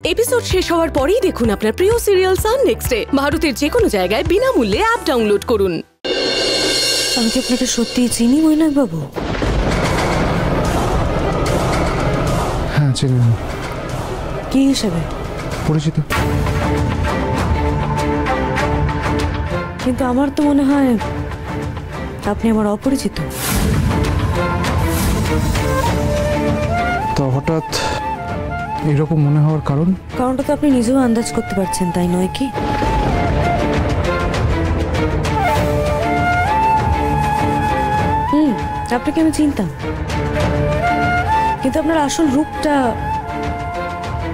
Episode শেষ হওয়ার পরেই দেখুন আপনার প্রিয় সিরিয়াল সান নেক্সটে ভারতের যে কোনো জায়গায় বিনামূল্যে অ্যাপ ডাউনলোড করুন। আমি কি আপনাকে সত্যি চিনি মৈনাক বাবু? হ্যাঁ চিনি। কি হিসেবে? পরিচিত। কিন্তু আমার তো মনে হয় আপনি আমার অপরিচিত। তো হঠাৎ এরকম মনে হওয়ার কারণটা তো আপনি নিজেও আন্দাজ করতে পারছেন, তাই নয় কি? আপনাকে আমি চিনতাম, কিন্তু আপনার আসল রূপটা,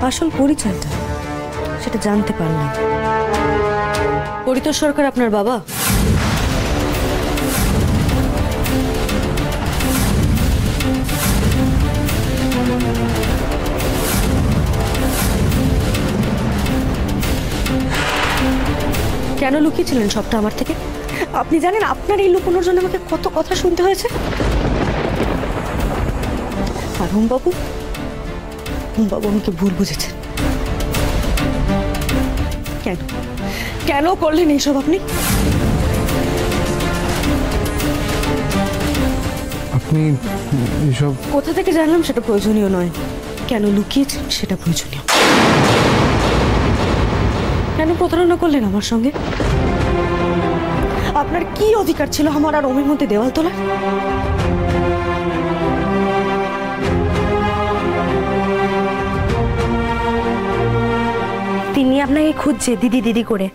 আসল পরিচয়টা সেটা জানতে পারলাম। পরিতোষ সরকার আপনার বাবা? কেন লুকিয়েছিলেন সবটা আমার থেকে? আপনি জানেন আপনার এই লুকোনোর জন্য আমাকে কত কথা শুনতে হয়েছে। আর হোমবাবু আমাকে ভুল বুঝেছেন। কেন কেন করলেন এইসব আপনি? আপনি এইসব কোথা থেকে জানলাম সেটা প্রয়োজনীয় নয়, কেন লুকিয়েছেন সেটা প্রয়োজনীয়। কেন প্রতারণা করলেন আমার সঙ্গে? আপনার কি অধিকার ছিল আমার আর ওমের মধ্যে দেওয়াল তোলার? তিনি আপনাকে খুঁজছে দিদি দিদি করে।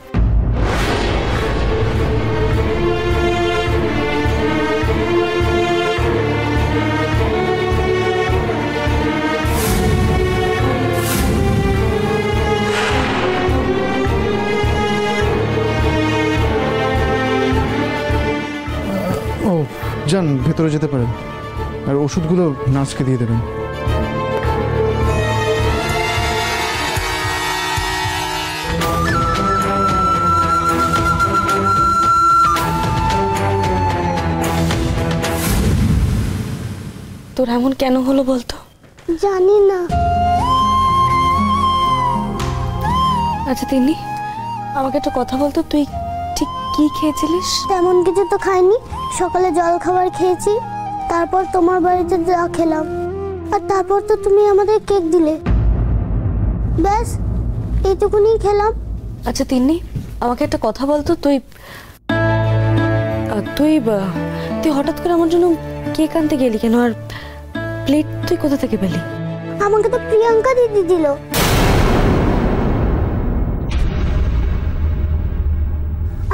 ও যান, ভেতরে যেতে পারেন, আর ওষুধগুলো নার্সকে দিয়ে দেবেন। তোর এমন কেন হলো বলতো? জানি না। আচ্ছা তিনি আমাকে একটা কথা বলতো, তুই ঠিক কি খেয়েছিলিস? তেমন কিছু তো খাইনি, সকালে জল খাবার খেয়েছি, তারপর তোমার বাড়িতে যা খেলাম, আর তারপর তো তুমি আমাদের কেক দিলে, ব্যাস এইটুকুনি খেলাম। আচ্ছা তিন্নি আমাকে একটা কথা বলতো, তুই তুই তুই হঠাৎ করে আমার জন্য কেক আনতে গেলি কেন? আর প্লেট তুই কোথা থেকে পেলি? আমাকে তো প্রিয়াঙ্কা দিদি দিল।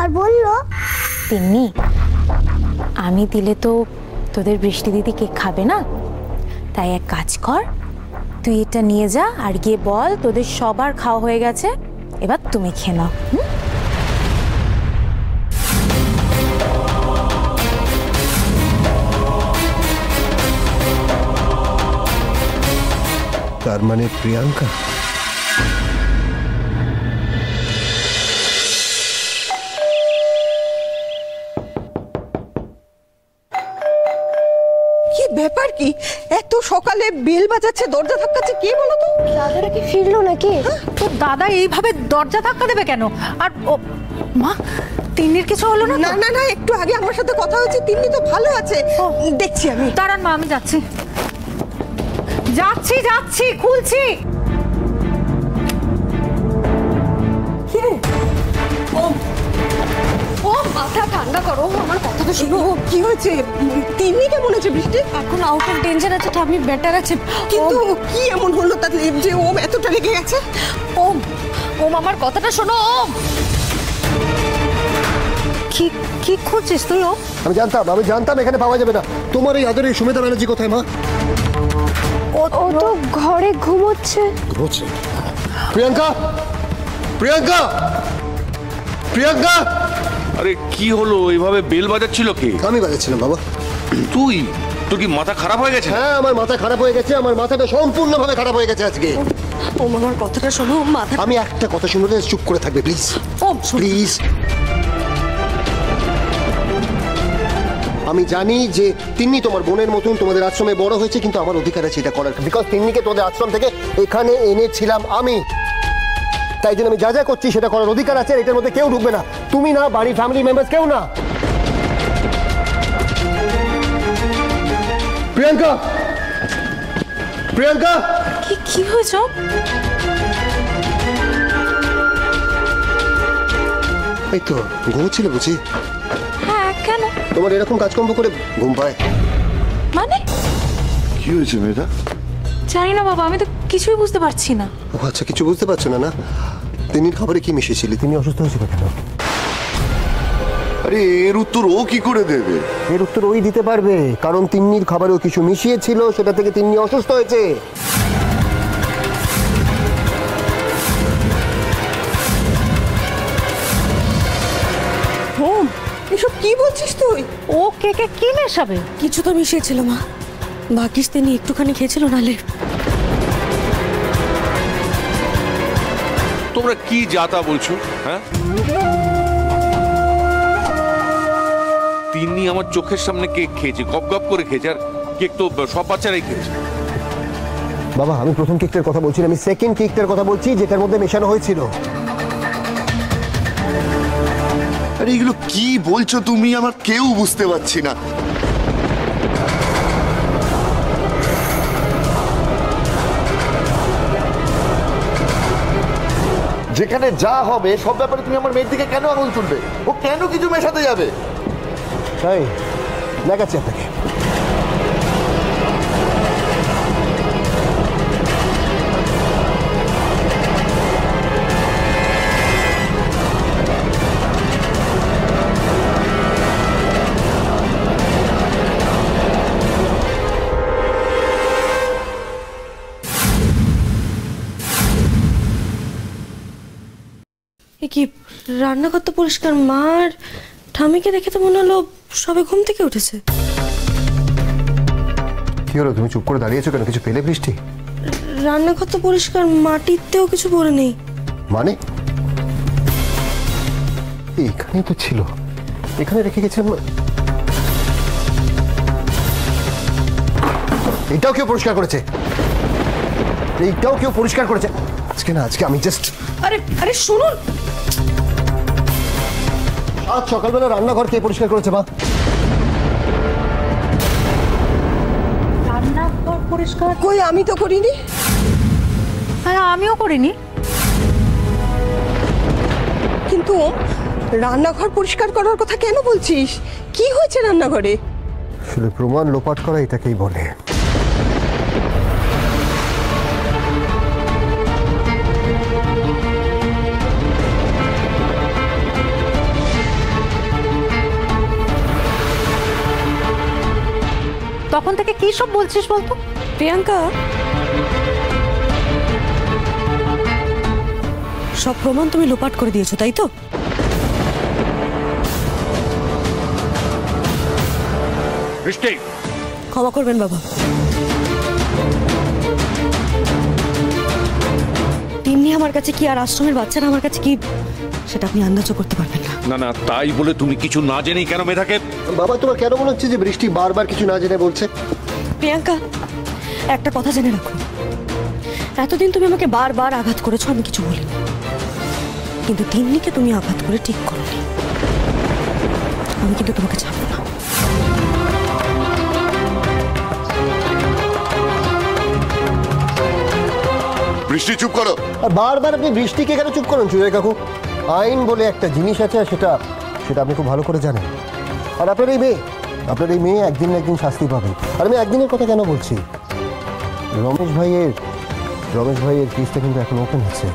আর বললো তিন্নি আমি দিলে তো তোদের বৃষ্টি দিদি কেক খাবে না, তাই এক কাজ কর, তুই এটা নিয়ে যা আর গিয়ে বল তোদের সবার খাওয়া হয়ে গেছে, এবার তুমি খেয়ে নাও। তার মানে প্রিয়াঙ্কা? কি ব্যাপার? কি এত সকালে বেল বাজাচ্ছে, দরজা ধাক্কাচ্ছে, কে বলো তো? দাদারা কি ফিরলো নাকি? তোর দাদা এইভাবে দরজা ধাক্কা দেবে কেন? আর ও মা, তিন্নির কিছু হলো না? না না না, একটু আগে আমার সাথে কথা হয়েছে, তিন্নি তো ভালো আছে, দেখছি আমি। দাঁড়ান মা, আমি যাচ্ছি যাচ্ছি যাচ্ছি, খুলছি। ও মাথা ঠান্ডা করো, আমার কথাটা শোনো। কি হয়েছে? তিন্নি কেমন আছে বৃষ্টি? এখন আউট অফ ডেঞ্জার আছে, ঠাম্মি বেটার আছে, কিন্তু কি এমন হলো তার যে ও এতটা লেগে গেছে? ওম ওম আমার কথাটা শোনো। ওম কি কি খুঁজছিস তুই? ও আমি জানতাম এখানে পাওয়া যাবে না। তোমার এই আদরের সুমেধা ব্যানার্জি কোথায় মা? ও তো ঘরে ঘুমোচ্ছে। প্রিয়াঙ্কা, প্রিয়াঙ্কা, প্রিয়াঙ্কা! আরে কি হলো? এইভাবে বেল বাজাচ্ছিল কে? আমি বাজাচ্ছিলাম বাবা। তুই? তোর কি মাথা খারাপ হয়ে গেছে? হ্যাঁ আমার মাথা খারাপ হয়ে গেছে, আমার মাথাটা সম্পূর্ণভাবে খারাপ হয়ে গেছে আজকে। ওম আমার কথাটা শোনো। মাথা, আমি একটা কথা শুনলে চুপ করে থাকবে প্লিজ? Om please. আমি জানি যে তিন্নি তোমার বোনের মতন তোমাদের আশ্রমে বড় হয়েছে, কিন্তু আমার অধিকার আছে এটা করার, বিকজ তিন্নিকে তোমাদের আশ্রম থেকে এখানে এনেছিলাম আমি। তাই জন্য আমি যা যা করছি সেটা করার অধিকার আছে, এটার মধ্যে কেউ ঢুকবে না, তুমি না, বাড়ির ফ্যামিলি মেম্বার্স কেউ না। প্রিয়াঙ্কা, প্রিয়াঙ্কা, কি হয়েছে? এই তো ঘুমোচ্ছিলে বুঝি? হ্যাঁ, কেন? তোমার এরকম কাজকর্ম করে ঘুম পায়? মানে কি হয়েছে মেয়েটা? জানি না বাবা, আমি তো কিছুই বুঝতে পারছি না। ও আচ্ছা, কিছু বুঝতে পারছো না? না, তিনি খাবারে কি মিশিয়েছিলি? তিনি অসুস্থ হয়েছিল কেন? আরে এর উত্তর ও কি করে দেবে? এর উত্তর ওই দিতে পারবে, কারণ তিন্নির খাবারেও কিছু মিশিয়েছিল, সেটা থেকে তিন্নি অসুস্থ হয়েছে। হোম, এসব কি বলছিস তুই? ও কেকে কি মেশাবে? কিছু তো মিশিয়েছিল মা, ভাগ্যিস তিনি একটুখানি খেয়েছিল, নালে। তোমরা কি যাতা বলছো? হ্যাঁ, তিন্নি আমার চোখের সামনে কেক খেয়েছে, গপ গপ করে খেয়েছে, আর কেক তো সব বাচ্চারাই খেয়েছে। বাবা, আমি প্রথম কেকটার কথা বলছি না, আমি সেকেন্ড কেকটার কথা বলছি, যেটার মধ্যে মেশানো হয়েছিল। আরে এগুলো কি বলছো তুমি? আমার কেউ বুঝতে পারছি না। যেখানে যা হবে সব ব্যাপারে তুমি আমার মেয়ের দিকে কেন আঙুল তুলবে? ও কেন কিছু মেশাতে যাবে? তাই দেখাচ্ছি আপনাকে। কি রান্নাঘর তো পরিষ্কার, মার ঠামিকে দেখে তো মনে হলো সবে ঘুম থেকে উঠেছে। কি হলো, তুমি চুপ করে দাঁড়িয়েছো কেন? কিছু পেলে বৃষ্টি? রান্নাঘর তো পরিষ্কার, মাটিতেও কিছু পড়ে নেই। মানে এখানেই তো ছিল, এখানে রেখে গেছেন। এটাও কেউ পরিষ্কার করেছে? এইটাও কেউ পরিষ্কার করেছে? আজকে না, আজকে আমি জাস্ট আরে আরে শুনুন, আজ সকালবেলা রান্নাঘর কে পরিষ্কার করেছে মা? রান্নাঘর পরিষ্কার? কই, আমি তো করিনি। হ্যাঁ, আমিও করিনি। কিন্তু রান্নাঘর পরিষ্কার করার কথা কেন বলছিস? কি হয়েছে রান্নাঘরে? আসলে প্রমাণ লোপাট করা এটাকেই বলে। তখন থেকে কি সব বলছিস বলতো? প্রিয়াঙ্কা, সব প্রমাণ তুমি লোপাট করে দিয়েছো, তাই তো? বৃষ্টি, ক্ষমা করবেন বাবা, তিন্নি আমার কাছে কি আর আশ্রমের বাচ্চারা আমার কাছে কি, সেটা আপনি আন্দাজও করতে পারবেন না। না না, তাই বলে তুমি কিছু না জেনেই কেন মেধাকে? বাবা, তোমার কেন মনে হচ্ছে যে বৃষ্টি বারবার কিছু না জেনে বলছে? প্রিয়াঙ্কা, একটা কথা জেনে রাখো, এতদিন তুমি আমাকে বারবার আঘাত করেছো, আমি কিছু বলিনি, কিন্তু তিন্নিকে তুমি আঘাত করে ঠিক করোনি। আমি কিন্তু তোমাকে ছাড়বো না। বৃষ্টি চুপ করো। আর বারবার আপনি বৃষ্টিকে কেন চুপ করেন চুড়ে কাকু? আইন বলে একটা জিনিস আছে, সেটা সেটা আপনি খুব ভালো করে জানেন। আর আপনার এই মেয়ে একদিন না একদিন শাস্তি পাবে। আর আমি একদিনের কথা কেন বলছি, রমেশ ভাইয়ের কেসটা কিন্তু এখন ওপেন আছে।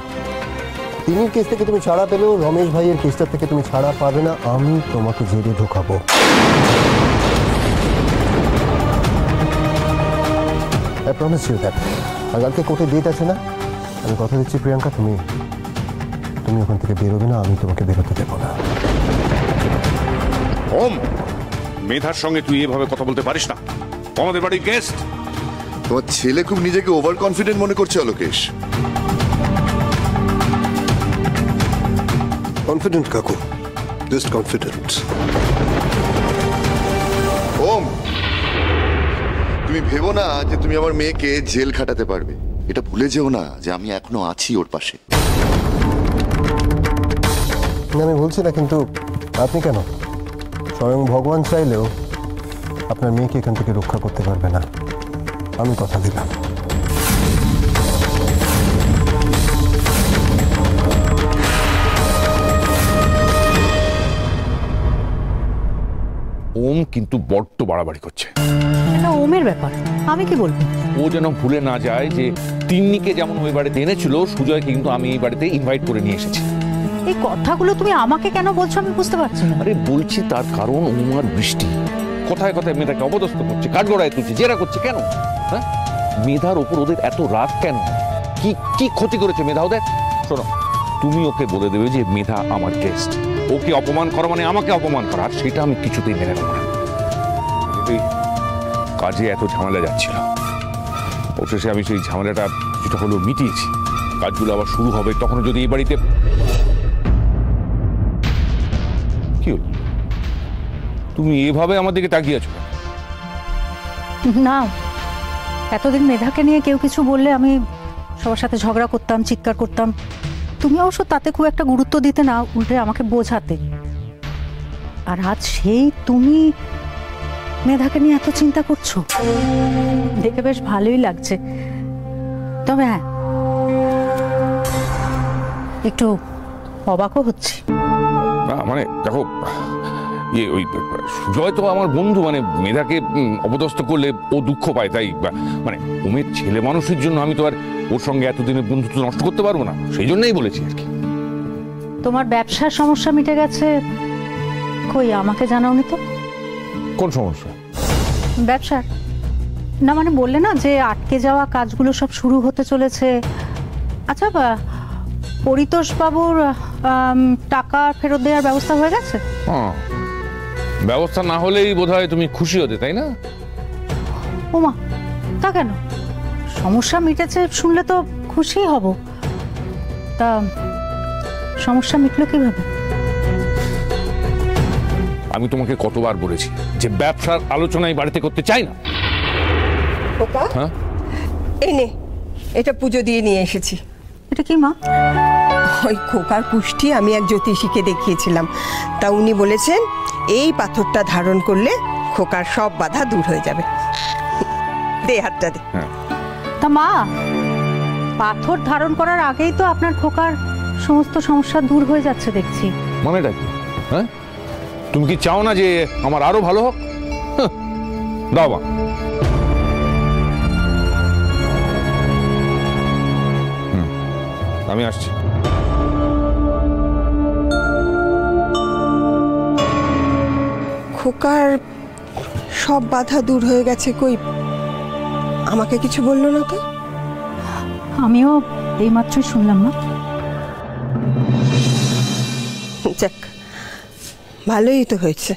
তিনির কেস থেকে তুমি ছাড়া পেলেও রমেশ ভাইয়ের কেসটা থেকে তুমি ছাড়া পাবে না। আমি তোমাকে জেলে ঢোকাবো। I promise you that. আর কালকে কোর্টে ডেট আছে না? আমি কথা দিচ্ছি প্রিয়াঙ্কা, তুমি ওখান থেকে বেরোবে না, আমি তোমাকে বেরোতে দেবো না। ওম, মেধার সঙ্গে তুই এভাবে কথা বলতে পারিস না, আমাদের বাড়ির গেস্ট। তোমার ছেলে খুব নিজেকে ওভার কনফিডেন্ট মনে করছে অলোকেশ। কনফিডেন্ট কাকু, জাস্ট কনফিডেন্ট। ওম, তুমি ভেবো না যে তুমি আমার মেয়েকে জেল খাটাতে পারবে। এটা ভুলে যেও না যে আমি এখনো আছি ওর পাশে। না, আমি বলছি না, কিন্তু আপনি কেন? স্বয়ং ভগবান চাইলেও আপনার মেয়েকে এখান থেকে রক্ষা করতে পারবে না, আমি কথা দিলাম। ওম কিন্তু বড্ড বাড়াবাড়ি করছে। এটা ওমের ব্যাপার, আমি কি বলবো? ও যেন ভুলে না যায় যে তিন্নিকে যেমন ওই বাড়িতে এনেছিল, সুজয়কে কিন্তু আমি এই বাড়িতে ইনভাইট করে নিয়ে এসেছি। এই কথাগুলো তুমি আমাকে কেন বলছো আমি বুঝতে পারছি না। আরে বলছি তার কারণ ওম আর বৃষ্টি কথায় কথায় মেধাকে অপদস্থ করছে, কাঠগড়ায় তুলছে, জেরা করছে। কেন? হ্যাঁ, মেধার ওপর ওদের এত রাগ কেন? কি কি ক্ষতি করেছে মেধা ওদের? শোনো, তুমি ওকে বলে দেবে যে মেধা আমার গেস্ট, ওকে অপমান করা মানে আমাকে অপমান করা, আর সেটা আমি কিছুতেই মেনে নেব না। কাজে এত ঝামেলা যাচ্ছিল, অবশেষে আমি সেই ঝামেলাটা যেটা হলো মিটিয়েছি। কাজগুলো আবার শুরু হবে, তখন যদি এই বাড়িতে কি হলো? তুমি এভাবে আমার দিকে তাকিয়ে আছো? না, এতদিন মেধাকে নিয়ে কেউ কিছু বললে আমি সবার সাথে ঝগড়া করতাম, চিৎকার করতাম। তুমি অবশ্য তাতে খুব একটা গুরুত্ব দিতে না, উল্টে আমাকে বোঝাতে। আর আজ সেই তুমি মেধাকে নিয়ে এত চিন্তা করছো, দেখে বেশ ভালোই লাগছে। তবে হ্যাঁ, একটু অবাকও হচ্ছে। না মানে দেখো, ওই সুজয় তো আমার বন্ধু, মানে মেধাকে অপদস্থ করলে ও দুঃখ পায়, তাই মানে ওমের ছেলে মানুষের জন্য আমি তো আর ওর সঙ্গে এতদিনের বন্ধুত্ব নষ্ট করতে পারবো না, সেই জন্যই বলেছি আর কি। তোমার ব্যবসার সমস্যা মিটে গেছে, কই আমাকে জানাওনি তো? কোন সমস্যা? ব্যবসার না, মানে বললে না যে আটকে যাওয়া কাজগুলো সব শুরু হতে চলেছে। আচ্ছা, পরিতোষ বাবুর টাকা ফেরত দেওয়ার ব্যবস্থা হয়ে গেছে? হ্যাঁ, ব্যবস্থা না হলেই বোধহয় তুমি খুশি হতে, তাই না? ওমা, তা কেন? সমস্যা মিটেছে শুনলে তো খুশি হব। তা সমস্যা মিটলো কিভাবে? আমি তোমাকে কতবার বলেছি যে ব্যবসার আলোচনাই বাড়িতে করতে চাই না। হ্যাঁ, এই নে, এটা পুজো দিয়ে নিয়ে এসেছি। এটা কি মা? ওই খোকার কুষ্টি আমি এক জ্যোতিষীকে দেখিয়েছিলাম, তা উনি বলেছেন এই পাথরটা ধারণ করলে খোকার সব বাধা দূর হয়ে যাবে। দে হাতটা দে। তা মা, পাথর ধারণ করার আগেই তো আপনার খোকার সমস্ত সমস্যা দূর হয়ে যাচ্ছে দেখছি। মানেটা কি? হ্যাঁ, তুমি কি চাও না যে আমার আরো ভালো হোক? দাও মা। আমি আসছি। খোকার সব বাধা দূর হয়ে গেছে, কই আমাকে কিছু বললো না তো? আমিও এইমাত্রই শুনলাম না। যাক, ভালোই তো হয়েছে।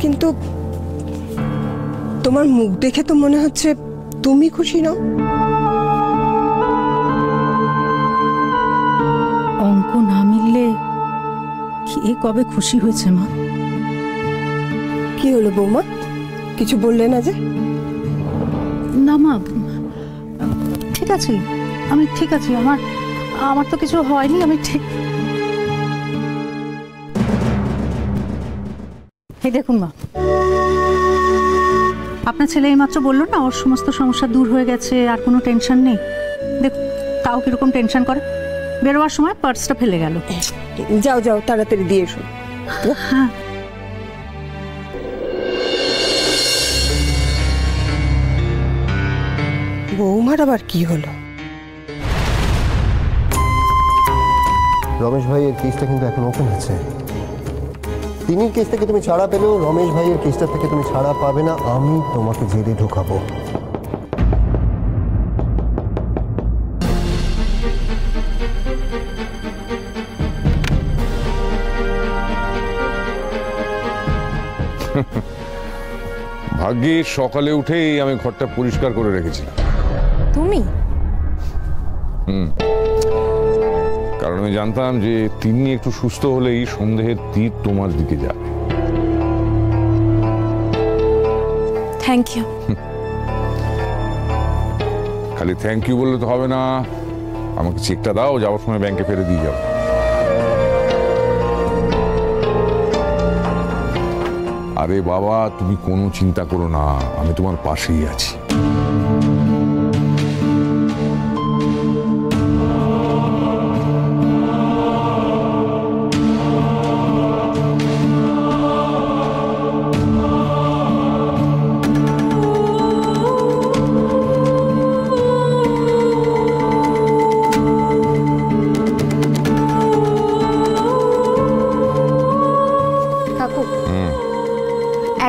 কিন্তু তোমার মুখ দেখে তো মনে হচ্ছে তুমি খুশি নও। অঙ্ক না মিললে কে কবে খুশি হয়েছে মা? কি হলো বৌমা, কিছু বললে না যে? না মা, ঠিক আছে, আমি ঠিক আছি। আমার তো কিছু হয়নি, আমি ঠিক। এই দেখুন মা, আপনার ছেলে এইমাত্র বললো না ওর সমস্ত সমস্যা দূর হয়ে গেছে, আর কোনো টেনশন নেই। দেখ, তাও কিরকম টেনশন করে, বেরোবার সময় পার্সটা ফেলে গেল। যাও যাও, তাড়াতাড়ি দিয়ে এসো। হ্যাঁ, বৌমার আবার কি হলো? রমেশ ভাইয়ের কেসটা কিন্তু এখন ওপেন আছে। তিনির কেস থেকে তুমি ছাড়া পেলেও রমেশ ভাইয়ের কেসটা থেকে তুমি ছাড়া পাবে না। আমি তোমাকে জেলে ঢোকাবো। ভাগ্যিস সকালে উঠেই আমি ঘরটা পরিষ্কার করে রেখেছিলাম। তুমি? কারণ আমি জানতাম যে তিনি একটু সুস্থ হলেই সন্দেহের তীর তোমার দিকে যাবে। Thank you. খালি থ্যাংক ইউ বললে তো হবে না, আমাকে চেকটা দাও, যাওয়ার সময় ব্যাংকে ফেলে দিয়ে যাও। আরে বাবা, তুমি কোনো চিন্তা করো না, আমি তোমার পাশেই আছি।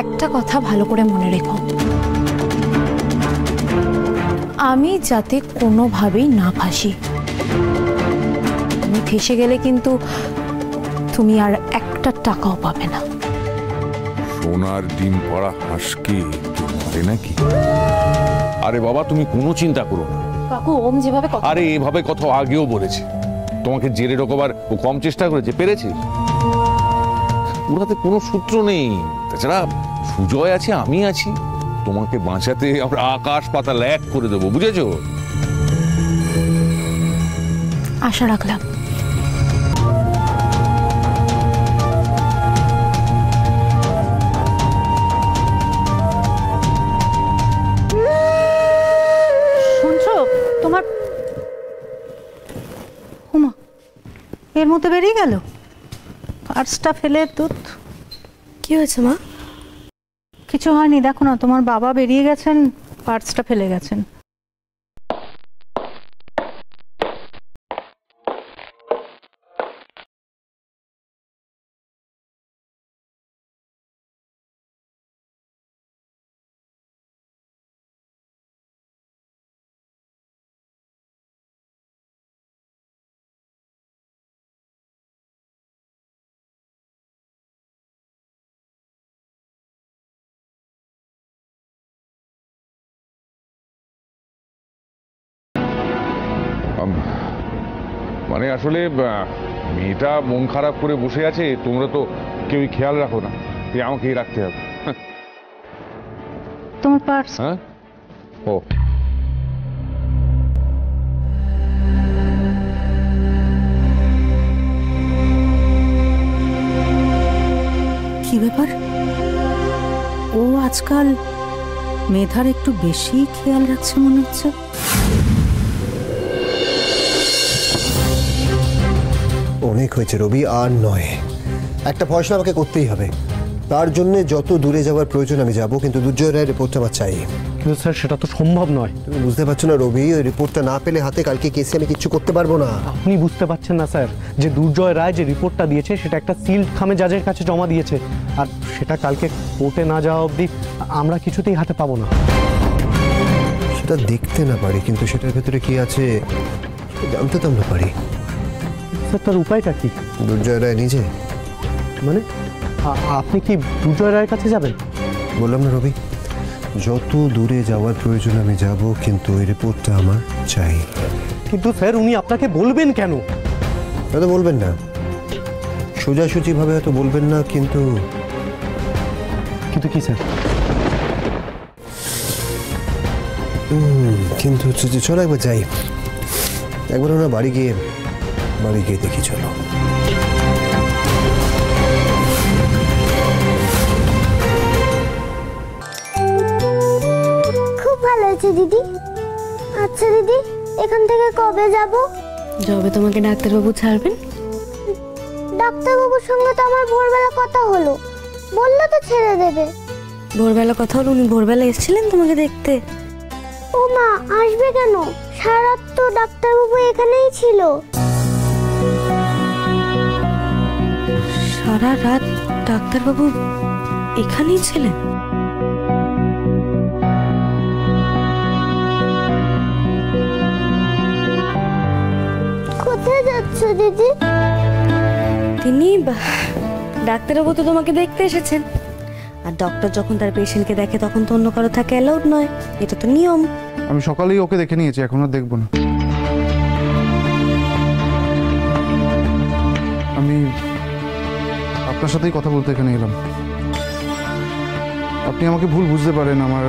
একটা কথা ভালো করে মনে রেখো, আমি যাতে কোনোভাবেই না ফাঁসি। আমি ফেসে গেলে কিন্তু তুমি আর একটা টাকাও পাবে না। সোনার ডিম পড়া হাঁসকে মারে নাকি? আরে বাবা, তুমি কোনো চিন্তা করো না। কাকু ওম যেভাবে কথা, আরে এভাবে কথা আগেও বলেছে, তোমাকে জেরে ঢোকাবার ও কম চেষ্টা করেছে, পেরেছে? ওরাতে কোনো সূত্র নেই। তাছাড়া সুজয় আছে, আমি আছি, তোমাকে বাঁচাতে আমরা আকাশ পাতাল এক করে দেবো, বুঝেছো? আশা রাখলাম। শুনছো তোমার হুমা এর মধ্যে বেরিয়ে গেল পার্সটা ফেলে। দুধ কি হয়েছে মা? কিছু হয়নি, দেখো না তোমার বাবা বেরিয়ে গেছেন, পার্সটা ফেলে গেছেন। মানে আসলে মেয়েটা মন খারাপ করে বসে আছে, তোমরা তো কেউই খেয়াল রাখো না, আমাকেই রাখতে হবে। তোমার পার্স? হ্যাঁ, ও কি ব্যাপার, ও আজকাল মেধার একটু বেশি খেয়াল রাখছে মনে হচ্ছে। অনেক হয়েছে রবি, আর নয়। একটা ফয়সলা আমাকে করতেই হবে, তার জন্য যত দূরে যাওয়ার প্রয়োজন আমি যাব, কিন্তু দুর্জয় রায়ের রিপোর্টটা আমার চাই। কিন্তু স্যার সেটা তো সম্ভব নয়। তুমি বুঝতে পারছো না রবি, ওই রিপোর্টটা না পেলে হাতে কালকে কেসে আমি কিচ্ছু করতে পারবো না। আপনি বুঝতে পারছেন না স্যার, যে দুর্জয় রায় যে রিপোর্টটা দিয়েছে সেটা একটা সিল্ড খামে জাজের কাছে জমা দিয়েছে, আর সেটা কালকে কোর্টে না যাওয়া অবধি আমরা কিছুতেই হাতে পাবো না। সেটা দেখতে না পারি, কিন্তু সেটার ভেতরে কি আছে জানতে তো আমরা পারি। স্যার তার উপায়টা কি? দুর্জয় রায় নিজে। মানে আপনি কি দুর্জয় রায়ের কাছে যাবেন? বললাম না রবি, যত দূরে যাওয়ার প্রয়োজন আমি যাব, কিন্তু ওই রিপোর্টটা আমার চাই। কিন্তু স্যার উনি আপনাকে বলবেন কেন? হয়তো বলবেন না, সোজাসুজিভাবে হয়তো বলবেন না, কিন্তু কিন্তু কি স্যার? কিন্তু হচ্ছে যে চলো একবার যাই, একবার আমরা বাড়ি গিয়ে দেখি। চলো। খুব ভালো হয়েছে দিদি। আচ্ছা দিদি, এখান থেকে কবে যাব? যবে তোমাকে ডাক্তারবাবু ছাড়বেন। ডাক্তারবাবুর সঙ্গে তো আমার ভোরবেলা কথা হলো, বললো তো ছেড়ে দেবে। ভোরবেলা কথা হলো? উনি ভোরবেলা এসেছিলেন তোমাকে দেখতে? ও মা, আসবে কেন? সারা রাত তো ডাক্তারবাবু এখানেই ছিল। সারা রাত ডাক্তারবাবু এখানেই ছিলেন? কোথায় যাচ্ছ দিদি? তিনি ডাক্তারবাবু তো তোমাকে দেখতে এসেছেন, আর ডক্টর যখন তার পেশেন্টকে দেখে তখন তো অন্য কারো থাকে অ্যালাউড নয়, এটা তো নিয়ম। আমি সকালেই ওকে দেখে নিয়েছি, এখন আর দেখবো না। আমি আপনার সাথেই কথা বলতে এখানে এলাম। আপনি আমাকে ভুল বুঝতে পারেন, আমার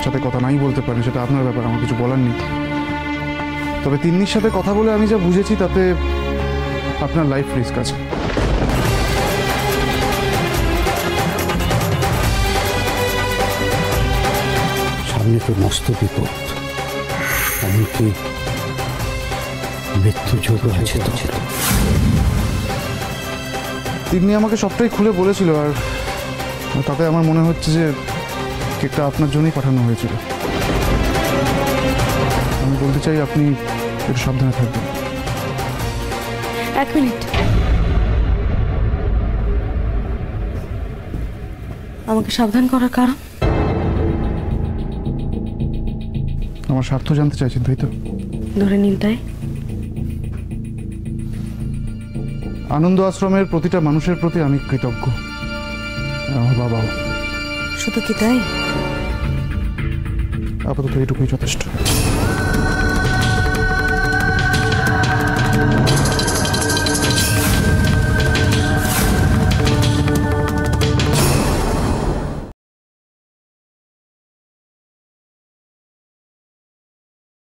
সাথে কথা নাই বলতে পারেন, সেটা আপনার ব্যাপার, আমার কিছু বলার নেই। তবে তিন্নির সাথে কথা বলে আমি যা বুঝেছি তাতে আপনার লাইফ রিস্ক আছে। সামনে তো মস্ত বিপদ, এমনকি মৃত্যু যোগও আছে। তো তিন্নি আমাকে সবটাই খুলে বলেছিল, আর তাতে আমার মনে হচ্ছে যে কেকটা আপনার জন্যই পাঠানো হয়েছিল। আমি বলতে চাই আপনি একটু সাবধানে থাকবেন। এক মিনিট, আমাকে সাবধান করার কারণ? আমার স্বার্থ জানতে চাইছেন তাই তো? ধরে নিন তাই। আনন্দ আশ্রমের প্রতিটা মানুষের প্রতি আমি কৃতজ্ঞ, আমার বাবাও। শুধু কি তাই? আপাতত এইটুকুই যথেষ্ট।